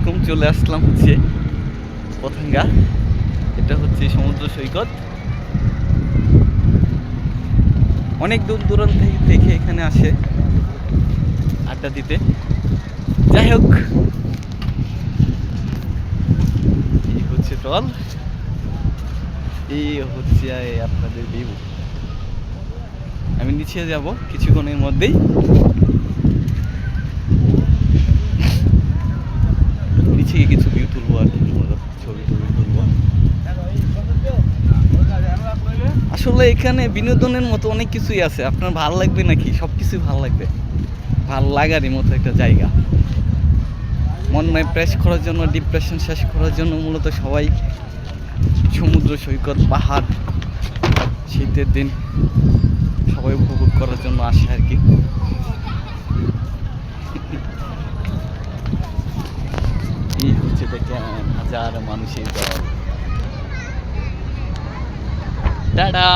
আলাইকুম, চলে আসলাম হচ্ছে পতেঙ্গা। এটা হচ্ছে সমুদ্র সৈকত। অনেক দূর দূরান্ত থেকে এখানে আসে আড্ডা দিতে। যাই হোক, এই হচ্ছে টল, এই হচ্ছে আপনাদের ভিউ। আমি নিচে যাব কিছুক্ষণের মধ্যেই। নিচে গিয়ে কিছু ভিউ তুলবো আর কি, ছবি টবি তুলবো। আসলে এখানে বিনোদনের মতো অনেক কিছুই আছে। আপনার ভালো লাগবে নাকি? সব কিছুই ভালো লাগবে। ভালো লাগারই মতো একটা জায়গা। মন ফ্রেশ করার জন্য, ডিপ্রেশন শেষ করার জন্য মূলত সবাই সমুদ্র সৈকত, পাহাড়, শীতের দিন সবাই উপভোগ করার জন্য আসে আর কি। এই হচ্ছে দেখেন হাজার মানুষের দল। টাটা।